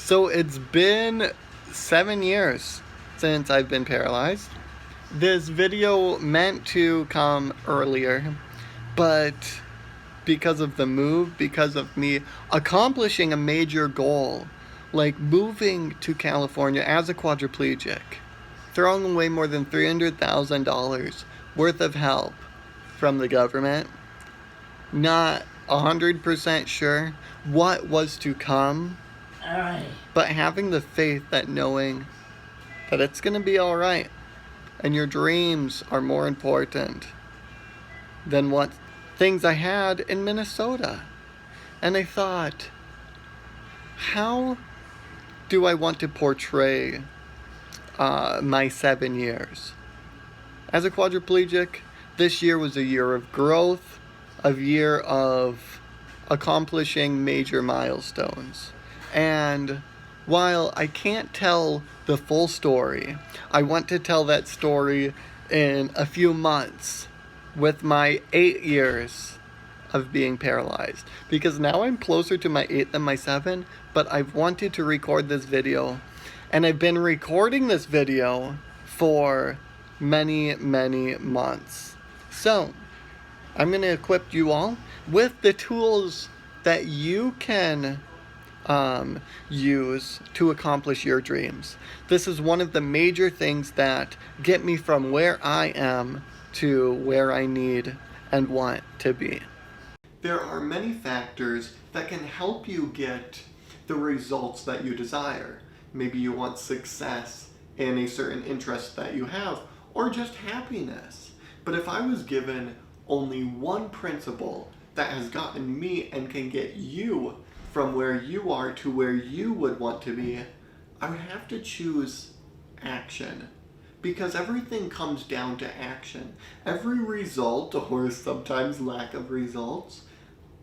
So it's been 7 years since I've been paralyzed. This video meant to come earlier, but because of the move, because of me accomplishing a major goal, like moving to California as a quadriplegic, throwing away more than $300,000 worth of help from the government, not 100% sure what was to come, but having the faith that knowing that it's going to be all right and your dreams are more important than what things I had in Minnesota. And I thought, how do I want to portray my 7 years? As a quadriplegic, this year was a year of growth, a year of accomplishing major milestones. And while I can't tell the full story, I want to tell that story in a few months with my 8 years of being paralyzed. Because now I'm closer to my 8 than my 7, but I've wanted to record this video. And I've been recording this video for many, many months. So, I'm going to equip you all with the tools that you can use to accomplish your dreams. This is one of the major things that get me from where I am to where I need and want to be. There are many factors that can help you get the results that you desire. Maybe you want success in a certain interest that you have, or just happiness. But if I was given only one principle that has gotten me and can get you from where you are to where you would want to be, I would have to choose action. Because everything comes down to action. Every result, or sometimes lack of results,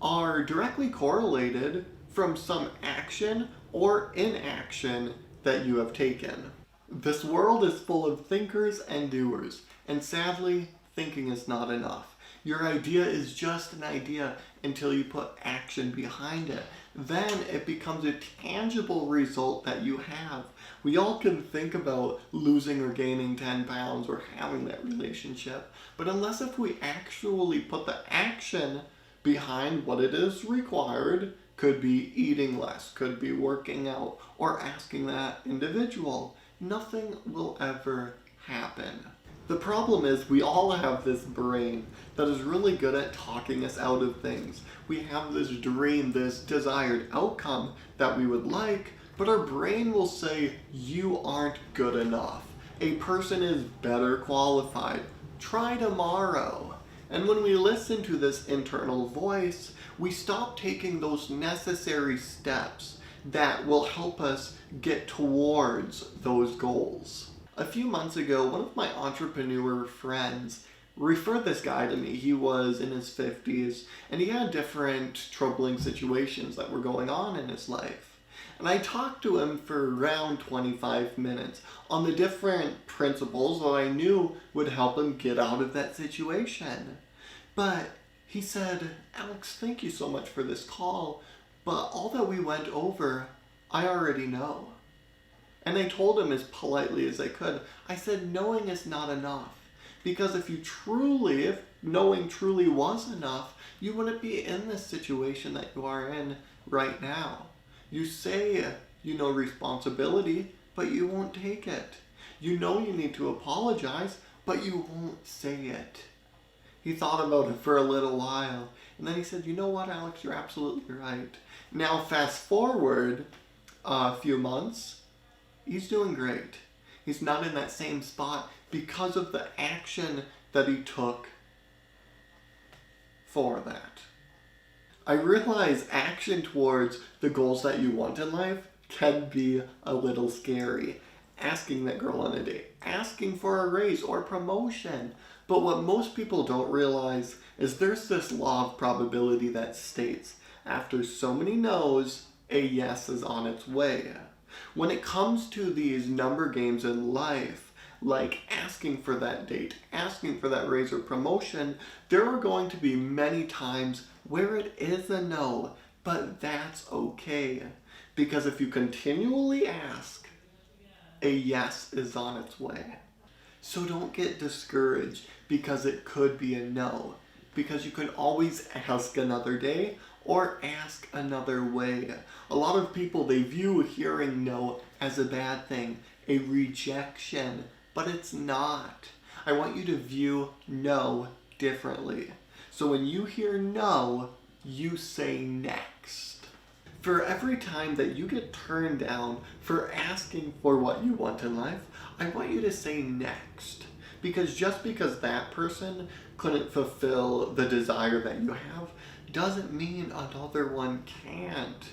are directly correlated from some action or inaction that you have taken. This world is full of thinkers and doers, and sadly, thinking is not enough. Your idea is just an idea until you put action behind it. Then it becomes a tangible result that you have. We all can think about losing or gaining 10 pounds or having that relationship, but unless if we actually put the action behind what it is required, could be eating less, could be working out, or asking that individual, nothing will ever happen. The problem is we all have this brain that is really good at talking us out of things. We have this dream, this desired outcome that we would like, but our brain will say, you aren't good enough. A person is better qualified. Try tomorrow. And when we listen to this internal voice, we stop taking those necessary steps that will help us get towards those goals. A few months ago, one of my entrepreneur friends referred this guy to me. He was in his 50s, and he had different troubling situations that were going on in his life. And I talked to him for around 25 minutes on the different principles that I knew would help him get out of that situation. But he said, Alex, thank you so much for this call, but all that we went over, I already know. And I told him as politely as I could, I said, knowing is not enough. Because if knowing truly was enough, you wouldn't be in this situation that you are in right now. You say you know responsibility, but you won't take it. You know you need to apologize, but you won't say it. He thought about it for a little while, and then he said, you know what, Alex, you're absolutely right. Now fast forward a few months, he's doing great. He's not in that same spot because of the action that he took for that. I realize action towards the goals that you want in life can be a little scary. Asking that girl on a date, asking for a raise or promotion. But what most people don't realize is there's this law of probability that states after so many no's, a yes is on its way. When it comes to these number games in life, like asking for that date, asking for that raise or promotion, there are going to be many times where it is a no, but that's okay. Because if you continually ask, a yes is on its way. So don't get discouraged because it could be a no. Because you could always ask another day or ask another way. A lot of people, they view hearing no as a bad thing, a rejection, but it's not. I want you to view no differently. So when you hear no, you say next. For every time that you get turned down for asking for what you want in life, I want you to say next. Because just because that person couldn't fulfill the desire that you have, doesn't mean another one can't.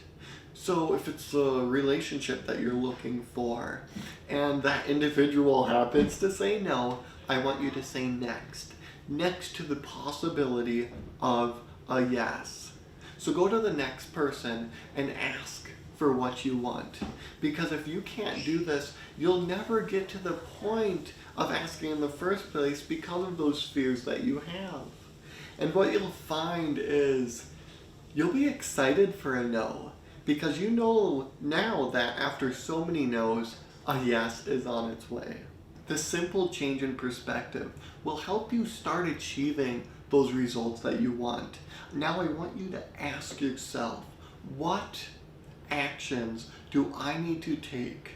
So if it's a relationship that you're looking for, and that individual happens to say no, I want you to say next. Next to the possibility of a yes. So go to the next person and ask for what you want. Because if you can't do this, you'll never get to the point of asking in the first place because of those fears that you have. And what you'll find is you'll be excited for a no. Because you know now that after so many no's, a yes is on its way. The simple change in perspective will help you start achieving those results that you want. Now I want you to ask yourself, what actions do I need to take?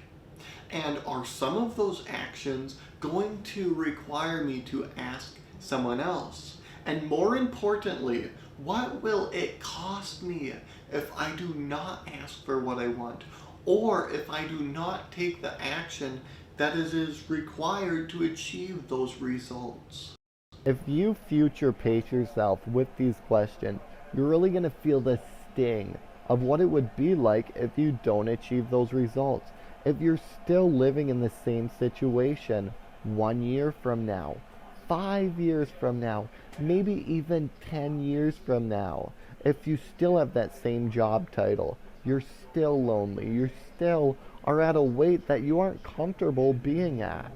And are some of those actions going to require me to ask someone else? And more importantly, what will it cost me if I do not ask for what I want? Or if I do not take the action that is required to achieve those results? If you future pace yourself with these questions, you're really going to feel the sting of what it would be like if you don't achieve those results. If you're still living in the same situation 1 year from now, 5 years from now, maybe even 10 years from now, if you still have that same job title, you're still lonely, you still are at a weight that you aren't comfortable being at.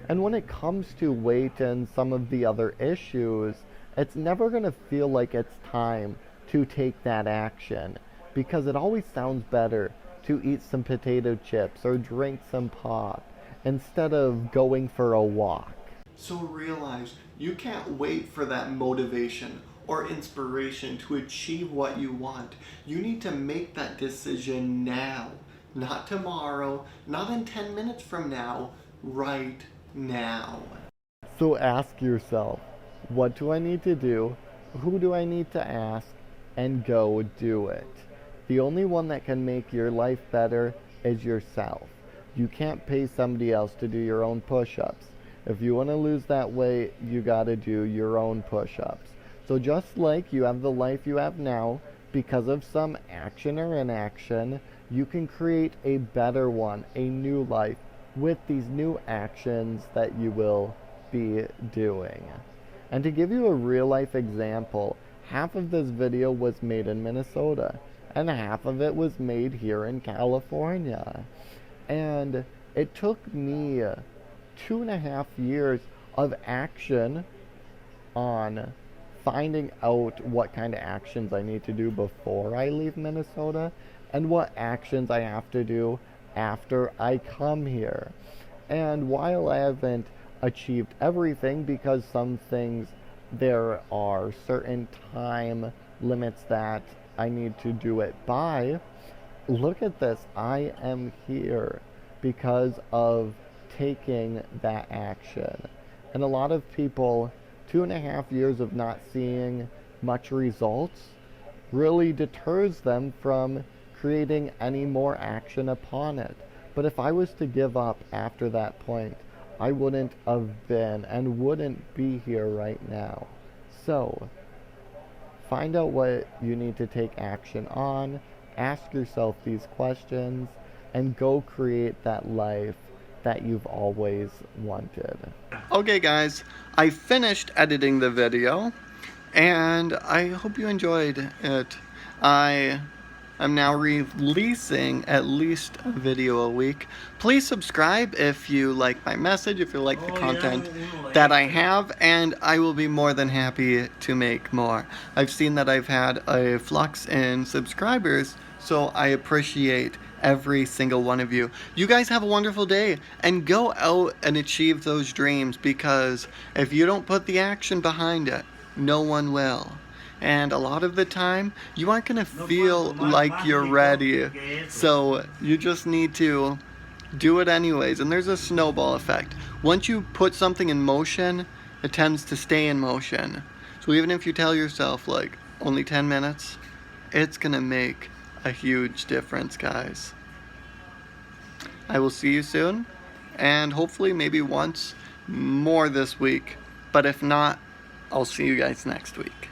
And when it comes to weight and some of the other issues, it's never going to feel like it's time to take that action, because it always sounds better to eat some potato chips or drink some pop instead of going for a walk. So realize you can't wait for that motivation or inspiration to achieve what you want. You need to make that decision now, not tomorrow, not in 10 minutes from now, right now. So ask yourself, what do I need to do? Who do I need to ask? And go do it. The only one that can make your life better is yourself. You can't pay somebody else to do your own push-ups. If you want to lose that weight, you got to do your own push-ups. So just like you have the life you have now, because of some action or inaction, you can create a better one, a new life, with these new actions that you will be doing. And to give you a real life example, half of this video was made in Minnesota, and half of it was made here in California. And it took me 2.5 years of action on finding out what kind of actions I need to do before I leave Minnesota and what actions I have to do after I come here. And while I haven't achieved everything, because some things, there are certain time limits that I need to do it by, look at this, I am here because of taking that action. And a lot of people, 2.5 years of not seeing much results really deters them from creating any more action upon it. But if I was to give up after that point, I wouldn't have been and wouldn't be here right now. So, find out what you need to take action on, ask yourself these questions, and go create that life that you've always wanted. Okay guys, I finished editing the video, and I hope you enjoyed it. I'm now releasing at least a video a week. Please subscribe if you like my message, if you like the content that I have, and I will be more than happy to make more. I've seen that I've had a flux in subscribers, so I appreciate Every single one of you. You guys have a wonderful day and go out and achieve those dreams, because if you don't put the action behind it, no one will. And a lot of the time, you aren't going to feel like you're ready. So you just need to do it anyways. And there's a snowball effect. Once you put something in motion, it tends to stay in motion. So even if you tell yourself like only 10 minutes, it's going to make a huge difference, guys. I will see you soon, and hopefully maybe once more this week. But if not, I'll see you guys next week.